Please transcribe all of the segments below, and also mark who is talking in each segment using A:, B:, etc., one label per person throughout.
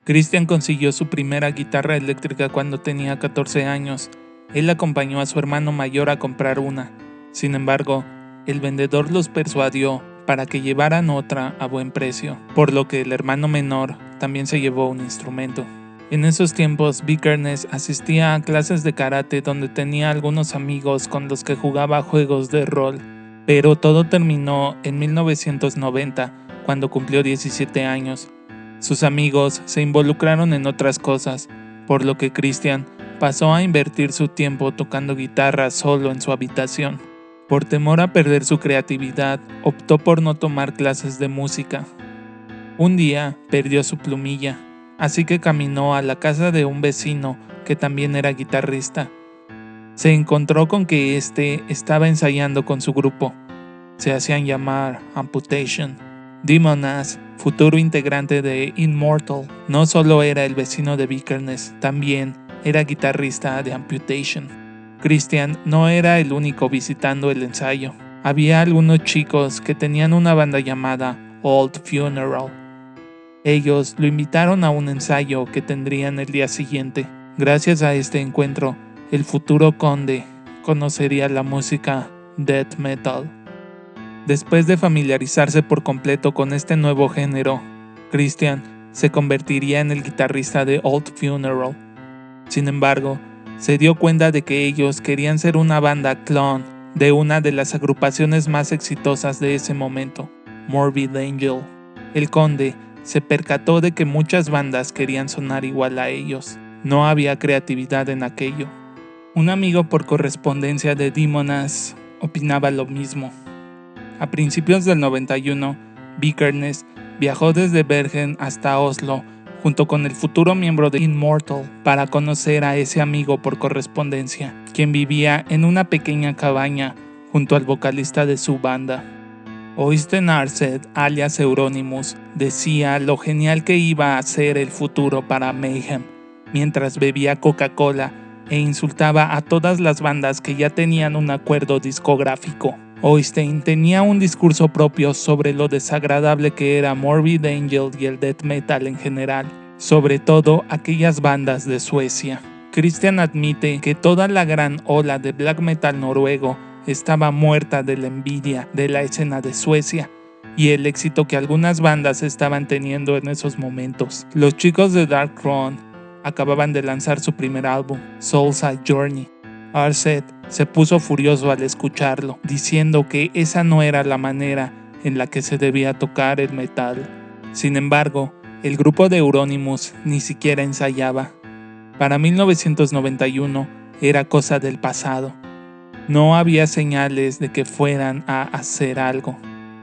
A: Christian consiguió su primera guitarra eléctrica cuando tenía 14 años. Él acompañó a su hermano mayor a comprar una. Sin embargo, el vendedor los persuadió para que llevaran otra a buen precio, por lo que el hermano menor también se llevó un instrumento. En esos tiempos, Vikernes asistía a clases de karate donde tenía algunos amigos con los que jugaba juegos de rol, pero todo terminó en 1990, cuando cumplió 17 años. Sus amigos se involucraron en otras cosas, por lo que Christian pasó a invertir su tiempo tocando guitarra solo en su habitación. Por temor a perder su creatividad, optó por no tomar clases de música. Un día perdió su plumilla, así que caminó a la casa de un vecino que también era guitarrista. Se encontró con que éste estaba ensayando con su grupo. Se hacían llamar Amputation. Demon Ass, futuro integrante de Immortal, no solo era el vecino de Vikernes, también era guitarrista de Amputation. Christian no era el único visitando el ensayo. Había algunos chicos que tenían una banda llamada Old Funeral. Ellos lo invitaron a un ensayo que tendrían el día siguiente. Gracias a este encuentro, el futuro conde conocería la música death metal. Después de familiarizarse por completo con este nuevo género, Christian se convertiría en el guitarrista de Old Funeral. Sin embargo, se dio cuenta de que ellos querían ser una banda clon de una de las agrupaciones más exitosas de ese momento, Morbid Angel. El conde se percató de que muchas bandas querían sonar igual a ellos. No había creatividad en aquello. Un amigo por correspondencia de Demon Ass opinaba lo mismo. A principios del 91, Vikernes viajó desde Bergen hasta Oslo junto con el futuro miembro de Immortal para conocer a ese amigo por correspondencia, quien vivía en una pequeña cabaña junto al vocalista de su banda. Oystein Arset, alias Euronymous, decía lo genial que iba a ser el futuro para Mayhem, mientras bebía Coca-Cola e insultaba a todas las bandas que ya tenían un acuerdo discográfico. Oystein tenía un discurso propio sobre lo desagradable que era Morbid Angel y el death metal en general, sobre todo aquellas bandas de Suecia. Christian admite que toda la gran ola de black metal noruego estaba muerta de la envidia de la escena de Suecia y el éxito que algunas bandas estaban teniendo en esos momentos. Los chicos de Darkthrone acababan de lanzar su primer álbum, Soulside Journey. Arset se puso furioso al escucharlo, diciendo que esa no era la manera en la que se debía tocar el metal. Sin embargo, el grupo de Euronymous ni siquiera ensayaba. Para 1991 era cosa del pasado. No había señales de que fueran a hacer algo.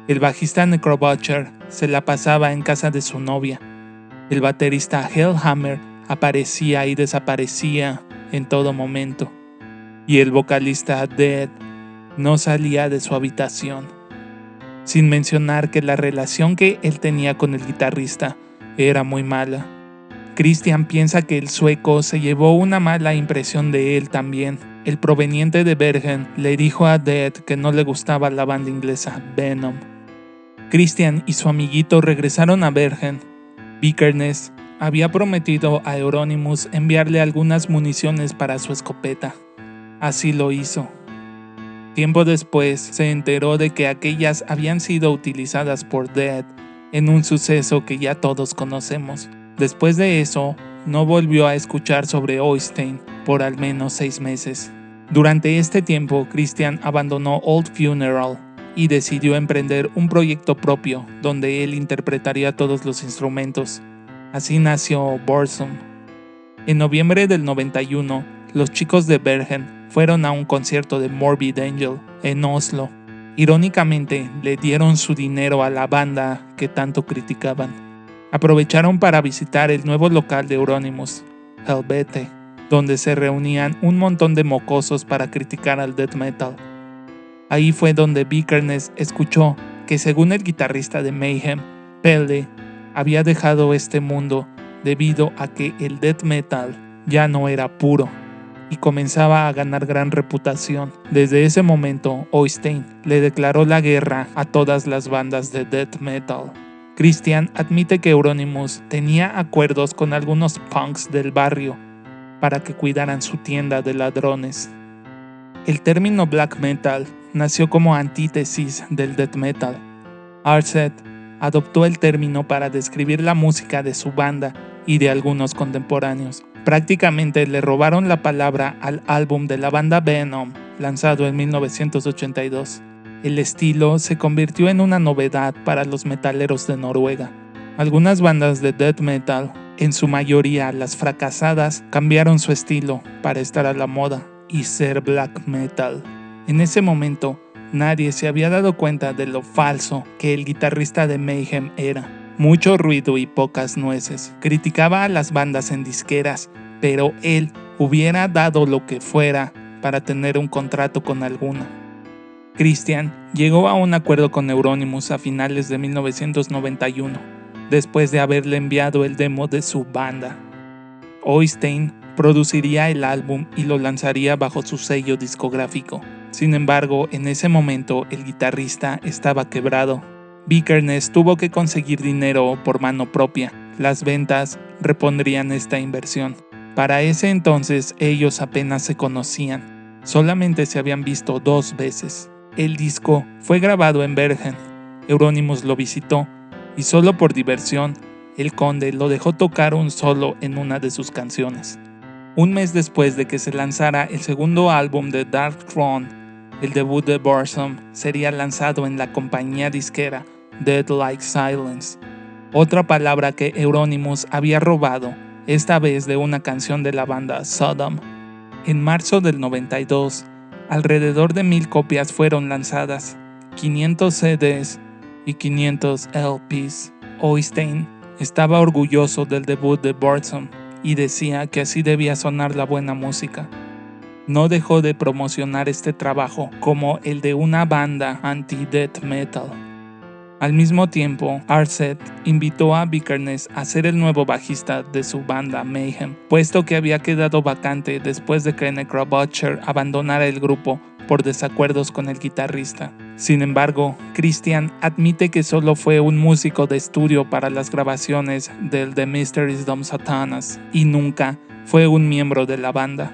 A: El bajista Necrobutcher se la pasaba en casa de su novia. El baterista Hellhammer aparecía y desaparecía en todo momento. Y el vocalista Dead no salía de su habitación. Sin mencionar que la relación que él tenía con el guitarrista era muy mala. Christian piensa que el sueco se llevó una mala impresión de él también. El proveniente de Bergen le dijo a Dead que no le gustaba la banda inglesa Venom. Christian y su amiguito regresaron a Bergen. Vikernes había prometido a Euronymous enviarle algunas municiones para su escopeta. Así lo hizo. Tiempo después se enteró de que aquellas habían sido utilizadas por Dead en un suceso que ya todos conocemos. Después de eso, no volvió a escuchar sobre Oystein por al menos 6 meses. Durante este tiempo, Christian abandonó Old Funeral y decidió emprender un proyecto propio donde él interpretaría todos los instrumentos. Así nació Burzum. En noviembre del 91, los chicos de Bergen fueron a un concierto de Morbid Angel en Oslo. Irónicamente, le dieron su dinero a la banda que tanto criticaban. Aprovecharon para visitar el nuevo local de Euronymous, Helvete, donde se reunían un montón de mocosos para criticar al death metal. Ahí fue donde Vikernes escuchó que, según el guitarrista de Mayhem, Pelle había dejado este mundo debido a que el death metal ya no era puro y comenzaba a ganar gran reputación. Desde ese momento, Oystein le declaró la guerra a todas las bandas de death metal. Christian admite que Euronymous tenía acuerdos con algunos punks del barrio para que cuidaran su tienda de ladrones. El término black metal nació como antítesis del death metal. Arset adoptó el término para describir la música de su banda y de algunos contemporáneos. Prácticamente le robaron la palabra al álbum de la banda Venom, lanzado en 1982. El estilo se convirtió en una novedad para los metaleros de Noruega. Algunas bandas de death metal, en su mayoría las fracasadas, cambiaron su estilo para estar a la moda y ser black metal. En ese momento, nadie se había dado cuenta de lo falso que el guitarrista de Mayhem era. Mucho ruido y pocas nueces. Criticaba a las bandas en disqueras, pero él hubiera dado lo que fuera para tener un contrato con alguna. Christian llegó a un acuerdo con Euronymous a finales de 1991, después de haberle enviado el demo de su banda. Oystein produciría el álbum y lo lanzaría bajo su sello discográfico. Sin embargo, en ese momento el guitarrista estaba quebrado. Vikernes tuvo que conseguir dinero por mano propia. Las ventas repondrían esta inversión. Para ese entonces ellos apenas se conocían. Solamente se habían visto 2 veces. El disco fue grabado en Bergen. Euronymous lo visitó y solo por diversión, el conde lo dejó tocar un solo en una de sus canciones. Un mes después de que se lanzara el segundo álbum de Dark Throne, el debut de Burzum sería lanzado en la compañía disquera Dead Like Silence, otra palabra que Euronymous había robado, esta vez de una canción de la banda Sodom. En marzo del 92, alrededor de 1000 copias fueron lanzadas, 500 CDs y 500 LPs. Oystein estaba orgulloso del debut de Burzum y decía que así debía sonar la buena música. No dejó de promocionar este trabajo como el de una banda anti-death metal. Al mismo tiempo, Arset invitó a Vikernes a ser el nuevo bajista de su banda Mayhem, puesto que había quedado vacante después de que Necrobutcher abandonara el grupo por desacuerdos con el guitarrista. Sin embargo, Christian admite que solo fue un músico de estudio para las grabaciones del The Mysteries Dom Satanas y nunca fue un miembro de la banda.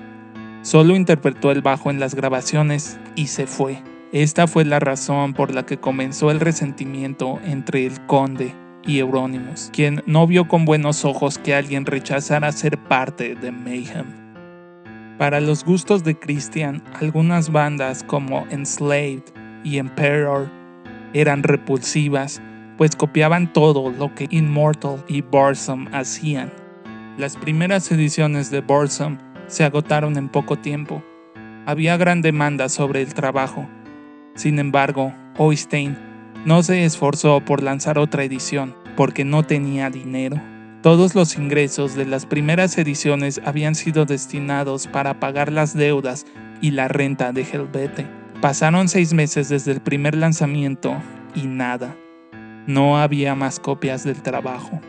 A: Solo interpretó el bajo en las grabaciones y se fue. Esta fue la razón por la que comenzó el resentimiento entre el conde y Euronymous, quien no vio con buenos ojos que alguien rechazara ser parte de Mayhem. Para los gustos de Christian, algunas bandas como Enslaved y Emperor eran repulsivas, pues copiaban todo lo que Immortal y Burzum hacían. Las primeras ediciones de Burzum se agotaron en poco tiempo. Había gran demanda sobre el trabajo. Sin embargo, Oystein no se esforzó por lanzar otra edición, porque no tenía dinero. Todos los ingresos de las primeras ediciones habían sido destinados para pagar las deudas y la renta de Helvete. Pasaron 6 meses desde el primer lanzamiento y nada. No había más copias del trabajo.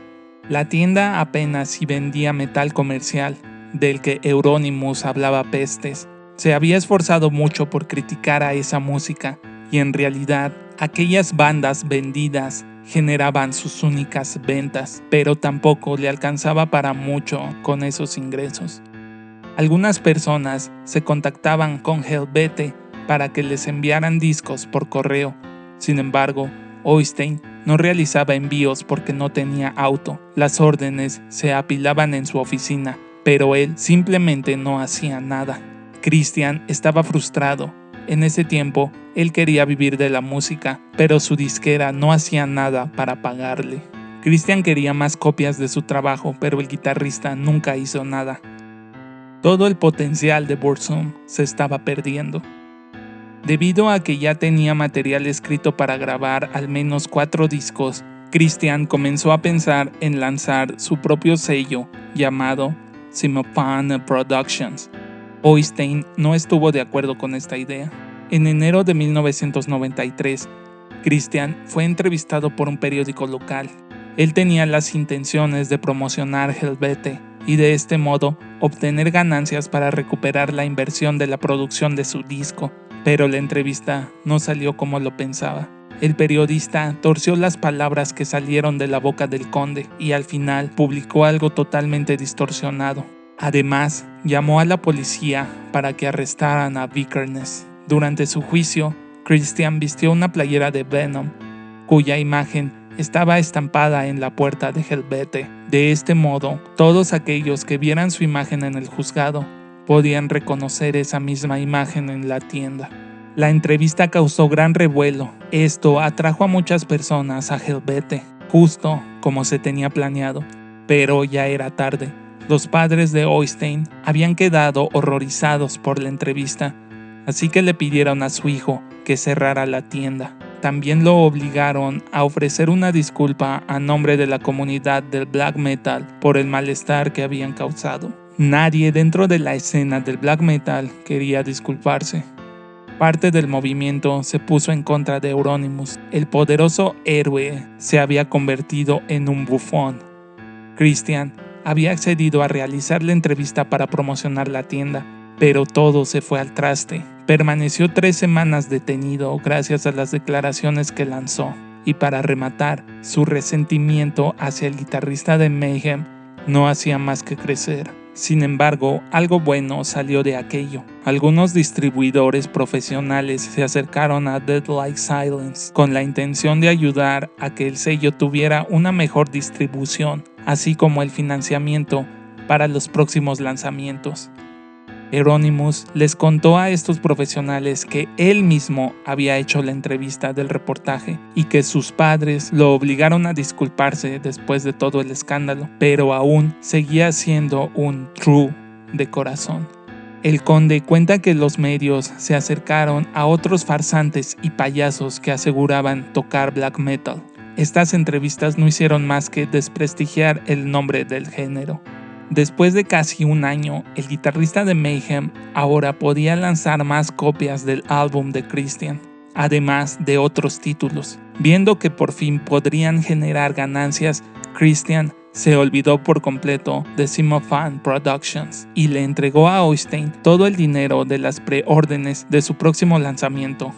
A: La tienda apenas si vendía metal comercial, del que Euronymous hablaba pestes. Se había esforzado mucho por criticar a esa música y en realidad aquellas bandas vendidas generaban sus únicas ventas, pero tampoco le alcanzaba para mucho con esos ingresos. Algunas personas se contactaban con Helvete para que les enviaran discos por correo. Sin embargo, Oystein no realizaba envíos porque no tenía auto. Las órdenes se apilaban en su oficina, pero él simplemente no hacía nada. Christian estaba frustrado. En ese tiempo, él quería vivir de la música, pero su disquera no hacía nada para pagarle. Christian quería más copias de su trabajo, pero el guitarrista nunca hizo nada. Todo el potencial de Burzum se estaba perdiendo. Debido a que ya tenía material escrito para grabar al menos 4 discos, Christian comenzó a pensar en lanzar su propio sello llamado Simophane Productions. Oystein no estuvo de acuerdo con esta idea. En enero de 1993, Christian fue entrevistado por un periódico local. Él tenía las intenciones de promocionar Helvete y de este modo obtener ganancias para recuperar la inversión de la producción de su disco, pero la entrevista no salió como lo pensaba. El periodista torció las palabras que salieron de la boca del conde y al final publicó algo totalmente distorsionado. Además, llamó a la policía para que arrestaran a Vikernes. Durante su juicio, Christian vistió una playera de Venom, cuya imagen estaba estampada en la puerta de Helvete. De este modo, todos aquellos que vieran su imagen en el juzgado podían reconocer esa misma imagen en la tienda. La entrevista causó gran revuelo. Esto atrajo a muchas personas a Helvete, justo como se tenía planeado, pero ya era tarde. Los padres de Oystein habían quedado horrorizados por la entrevista, así que le pidieron a su hijo que cerrara la tienda. También lo obligaron a ofrecer una disculpa a nombre de la comunidad del black metal por el malestar que habían causado. Nadie dentro de la escena del black metal quería disculparse. Parte del movimiento se puso en contra de Euronymous. El poderoso héroe se había convertido en un bufón. Christian había accedido a realizar la entrevista para promocionar la tienda, pero todo se fue al traste. Permaneció 3 semanas detenido gracias a las declaraciones que lanzó, y para rematar, su resentimiento hacia el guitarrista de Mayhem no hacía más que crecer. Sin embargo, algo bueno salió de aquello. Algunos distribuidores profesionales se acercaron a Dead Like Silence con la intención de ayudar a que el sello tuviera una mejor distribución, así como el financiamiento para los próximos lanzamientos. Euronymous les contó a estos profesionales que él mismo había hecho la entrevista del reportaje y que sus padres lo obligaron a disculparse después de todo el escándalo, pero aún seguía siendo un true de corazón. El conde cuenta que los medios se acercaron a otros farsantes y payasos que aseguraban tocar black metal. Estas entrevistas no hicieron más que desprestigiar el nombre del género. Después de casi un año, el guitarrista de Mayhem ahora podía lanzar más copias del álbum de Christian, además de otros títulos. Viendo que por fin podrían generar ganancias, Christian se olvidó por completo de Simophant Productions y le entregó a Oystein todo el dinero de las preórdenes de su próximo lanzamiento.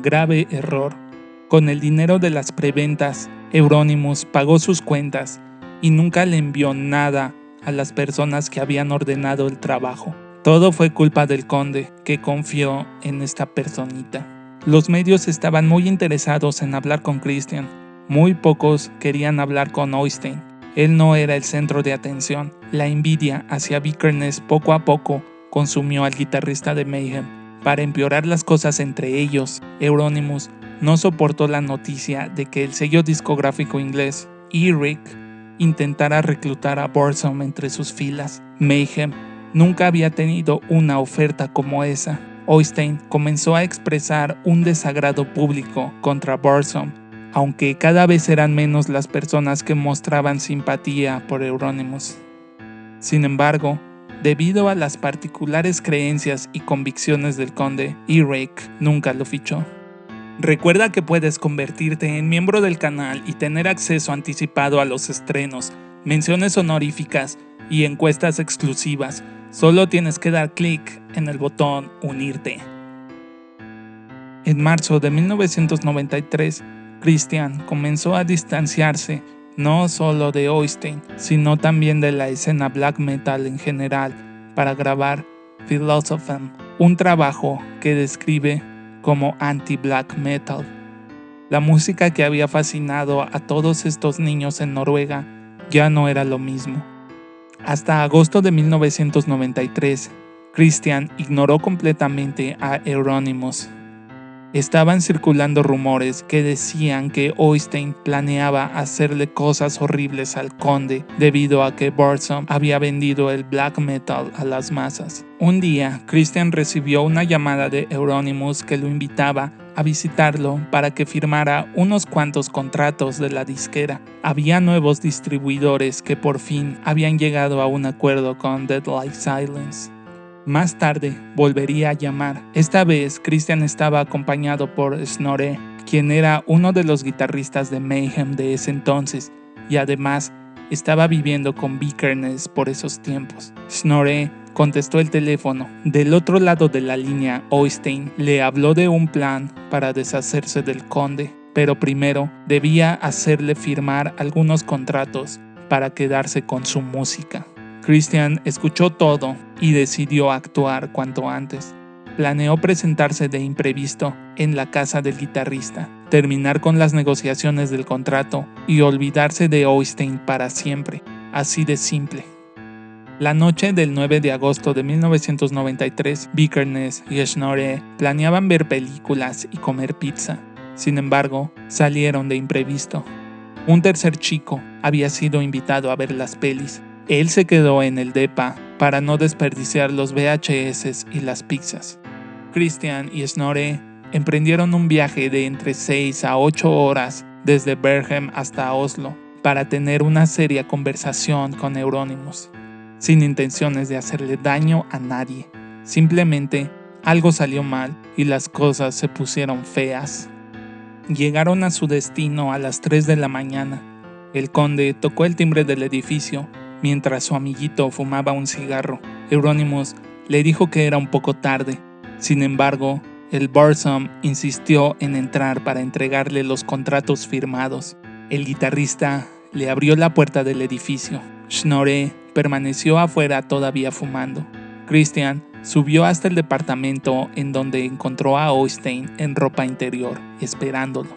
A: Grave error. Con el dinero de las preventas, Euronymous pagó sus cuentas y nunca le envió nada a las personas que habían ordenado el trabajo. Todo fue culpa del conde, que confió en esta personita. Los medios estaban muy interesados en hablar con Christian. Muy pocos querían hablar con Oystein. Él no era el centro de atención. La envidia hacia Vikernes poco a poco consumió al guitarrista de Mayhem. Para empeorar las cosas entre ellos, Euronymous no soportó la noticia de que el sello discográfico inglés, Earache, intentara reclutar a Burzum entre sus filas. Mayhem nunca había tenido una oferta como esa. Oystein comenzó a expresar un desagrado público contra Burzum, aunque cada vez eran menos las personas que mostraban simpatía por Euronymous. Sin embargo, debido a las particulares creencias y convicciones del conde, Earache nunca lo fichó. Recuerda que puedes convertirte en miembro del canal y tener acceso anticipado a los estrenos, menciones honoríficas y encuestas exclusivas. Solo tienes que dar clic en el botón Unirte. En marzo de 1993, Christian comenzó a distanciarse no solo de Oystein, sino también de la escena black metal en general, para grabar Philosophem, un trabajo que describe como anti-black metal. La música que había fascinado a todos estos niños en Noruega ya no era lo mismo. Hasta agosto de 1993, Christian ignoró completamente a Euronymous. Estaban circulando rumores que decían que Oystein planeaba hacerle cosas horribles al conde debido a que Burzum había vendido el black metal a las masas. Un día, Christian recibió una llamada de Euronymous que lo invitaba a visitarlo para que firmara unos cuantos contratos de la disquera. Había nuevos distribuidores que por fin habían llegado a un acuerdo con Dead Like Silence. Más tarde volvería a llamar. Esta vez Christian estaba acompañado por Snorre, quien era uno de los guitarristas de Mayhem de ese entonces, y además estaba viviendo con Vikernes por esos tiempos. Snorre contestó el teléfono. Del otro lado de la línea, Oystein le habló de un plan para deshacerse del conde, pero primero debía hacerle firmar algunos contratos para quedarse con su música. Christian escuchó todo y decidió actuar cuanto antes. Planeó presentarse de imprevisto en la casa del guitarrista, terminar con las negociaciones del contrato y olvidarse de Oystein para siempre, así de simple. La noche del 9 de agosto de 1993, Vikernes y Snorre planeaban ver películas y comer pizza. Sin embargo, salieron de imprevisto. Un tercer chico había sido invitado a ver las pelis. Él se quedó en el depa para no desperdiciar los VHS y las pizzas. Christian y Snorre emprendieron un viaje de entre 6 a 8 horas desde Bergen hasta Oslo para tener una seria conversación con Euronymous, sin intenciones de hacerle daño a nadie. Simplemente algo salió mal y las cosas se pusieron feas. Llegaron a su destino a las 3 de la mañana. El conde tocó el timbre del edificio mientras su amiguito fumaba un cigarro. Euronymous le dijo que era un poco tarde. Sin embargo, el Burzum insistió en entrar para entregarle los contratos firmados. El guitarrista le abrió la puerta del edificio. Snorre permaneció afuera todavía fumando. Christian subió hasta el departamento en donde encontró a Oystein en ropa interior, esperándolo.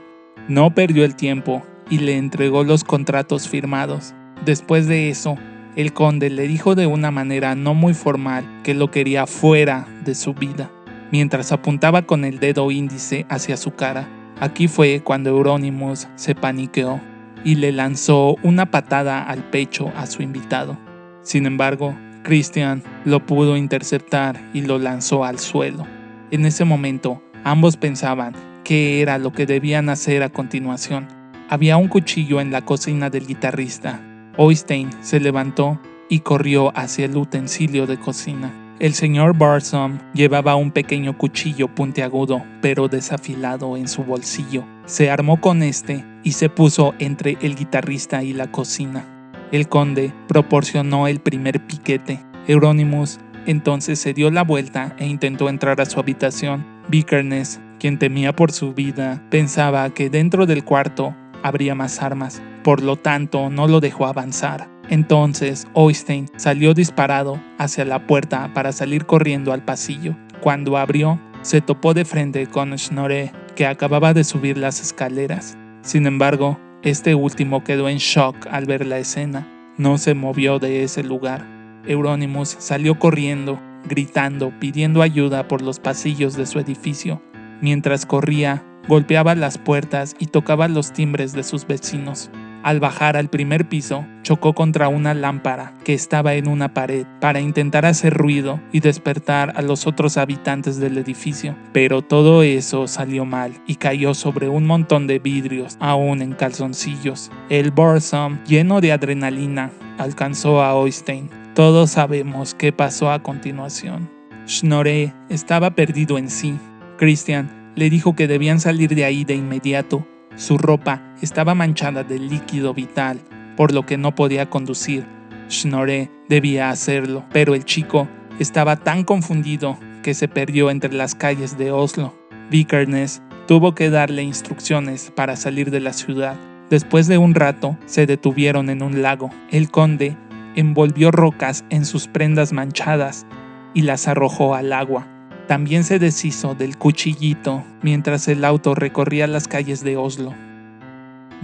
A: No perdió el tiempo y le entregó los contratos firmados. Después de eso, el conde le dijo de una manera no muy formal que lo quería fuera de su vida, mientras apuntaba con el dedo índice hacia su cara. Aquí fue cuando Euronymous se paniqueó y le lanzó una patada al pecho a su invitado. Sin embargo, Christian lo pudo interceptar y lo lanzó al suelo. En ese momento, ambos pensaban qué era lo que debían hacer a continuación. Había un cuchillo en la cocina del guitarrista. Oystein se levantó y corrió hacia el utensilio de cocina. El señor Burzum llevaba un pequeño cuchillo puntiagudo pero desafilado en su bolsillo. Se armó con este y se puso entre el guitarrista y la cocina. El conde proporcionó el primer piquete. Euronymous entonces se dio la vuelta e intentó entrar a su habitación. Vikernes, quien temía por su vida, pensaba que dentro del cuarto habría más armas, por lo tanto no lo dejó avanzar. Entonces Oystein salió disparado hacia la puerta para salir corriendo al pasillo. Cuando abrió, se topó de frente con Snorre, que acababa de subir las escaleras. Sin embargo, este último quedó en shock al ver la escena. No se movió de ese lugar. Euronymous salió corriendo, gritando, pidiendo ayuda por los pasillos de su edificio. Mientras corría, golpeaba las puertas y tocaba los timbres de sus vecinos. Al bajar al primer piso, chocó contra una lámpara que estaba en una pared para intentar hacer ruido y despertar a los otros habitantes del edificio. Pero todo eso salió mal y cayó sobre un montón de vidrios, aún en calzoncillos. El Burzum, lleno de adrenalina, alcanzó a Oystein. Todos sabemos qué pasó a continuación. Snorre estaba perdido en sí. Christian le dijo que debían salir de ahí de inmediato. Su ropa estaba manchada de líquido vital, por lo que no podía conducir. Snorre debía hacerlo, pero el chico estaba tan confundido que se perdió entre las calles de Oslo. Vikernes tuvo que darle instrucciones para salir de la ciudad. Después de un rato, se detuvieron en un lago. El conde envolvió rocas en sus prendas manchadas y las arrojó al agua. También se deshizo del cuchillito mientras el auto recorría las calles de Oslo.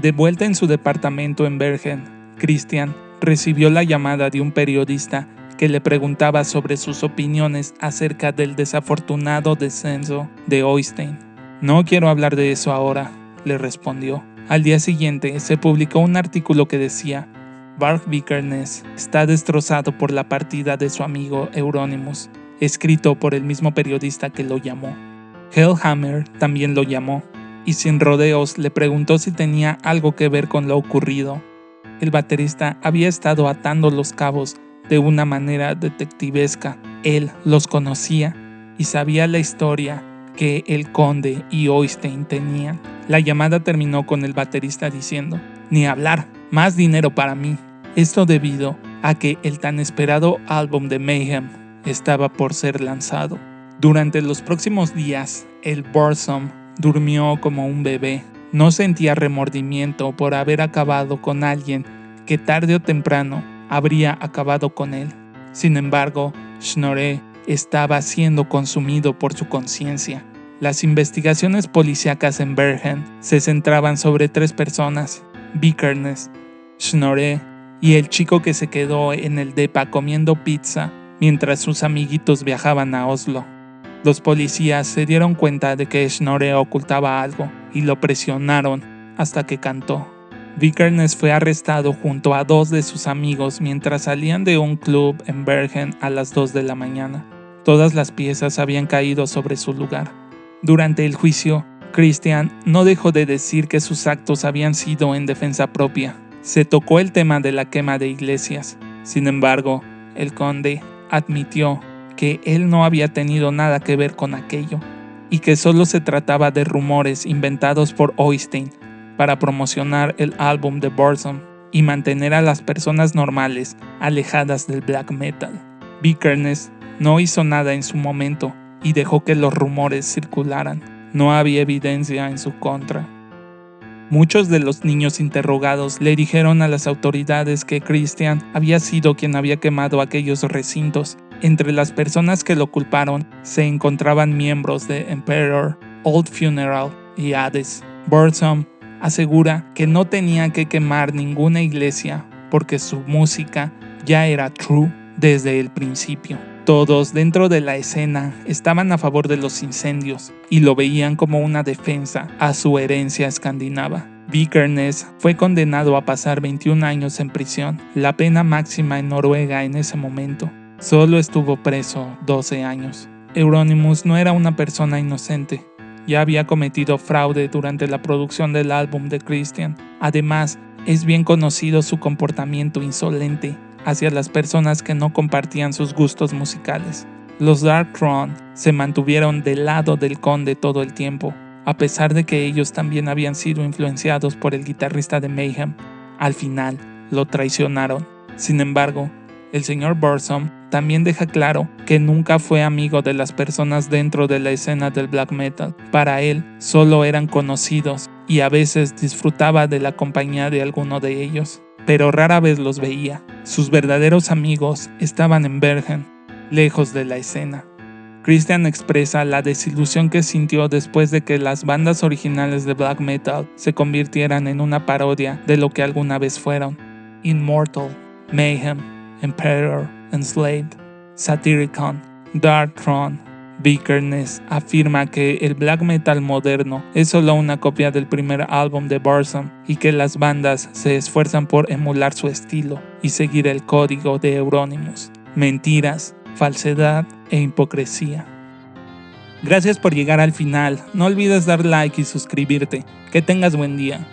A: De vuelta en su departamento en Bergen, Christian recibió la llamada de un periodista que le preguntaba sobre sus opiniones acerca del desafortunado descenso de Oystein. «No quiero hablar de eso ahora», le respondió. Al día siguiente se publicó un artículo que decía: «Varg Vikernes está destrozado por la partida de su amigo Euronymous», escrito por el mismo periodista que lo llamó. Hellhammer también lo llamó y sin rodeos le preguntó si tenía algo que ver con lo ocurrido. El baterista había estado atando los cabos de una manera detectivesca. Él los conocía y sabía la historia que el conde y Oystein tenían. La llamada terminó con el baterista diciendo: «Ni hablar, más dinero para mí». Esto debido a que el tan esperado álbum de Mayhem estaba por ser lanzado. Durante los próximos días, el Burzum durmió como un bebé. No sentía remordimiento por haber acabado con alguien que tarde o temprano habría acabado con él. Sin embargo, Snorre estaba siendo consumido por su conciencia. Las investigaciones policíacas en Bergen se centraban sobre 3 personas: Vikernes, Snorre y el chico que se quedó en el depa comiendo pizza mientras sus amiguitos viajaban a Oslo. Los policías se dieron cuenta de que Snorre ocultaba algo y lo presionaron hasta que cantó. Vikernes fue arrestado junto a 2 de sus amigos mientras salían de un club en Bergen a las 2 de la mañana. Todas las piezas habían caído sobre su lugar. Durante el juicio, Christian no dejó de decir que sus actos habían sido en defensa propia. Se tocó el tema de la quema de iglesias. Sin embargo, el conde admitió que él no había tenido nada que ver con aquello y que solo se trataba de rumores inventados por Oystein para promocionar el álbum de Burzum y mantener a las personas normales alejadas del black metal. Vikernes no hizo nada en su momento y dejó que los rumores circularan. No había evidencia en su contra. Muchos de los niños interrogados le dijeron a las autoridades que Christian había sido quien había quemado aquellos recintos. Entre las personas que lo culparon se encontraban miembros de Emperor, Old Funeral y Hades. Burzum asegura que no tenía que quemar ninguna iglesia porque su música ya era true desde el principio. Todos dentro de la escena estaban a favor de los incendios y lo veían como una defensa a su herencia escandinava. Vikernes fue condenado a pasar 21 años en prisión, la pena máxima en Noruega en ese momento. Solo estuvo preso 12 años. Euronymous no era una persona inocente. Ya había cometido fraude durante la producción del álbum de Christian. Además, es bien conocido su comportamiento insolente hacia las personas que no compartían sus gustos musicales. Los Dark Throne se mantuvieron del lado del conde todo el tiempo, a pesar de que ellos también habían sido influenciados por el guitarrista de Mayhem. Al final, lo traicionaron. Sin embargo, el señor Burzum también deja claro que nunca fue amigo de las personas dentro de la escena del black metal. Para él, solo eran conocidos y a veces disfrutaba de la compañía de alguno de ellos, pero rara vez los veía. Sus verdaderos amigos estaban en Bergen, lejos de la escena. Christian expresa la desilusión que sintió después de que las bandas originales de black metal se convirtieran en una parodia de lo que alguna vez fueron: Immortal, Mayhem, Emperor, Enslaved, Satyricon, Dark Throne. Vikernes afirma que el black metal moderno es solo una copia del primer álbum de Burzum y que las bandas se esfuerzan por emular su estilo y seguir el código de Euronymous: mentiras, falsedad e hipocresía. Gracias por llegar al final. No olvides dar like y suscribirte. Que tengas buen día.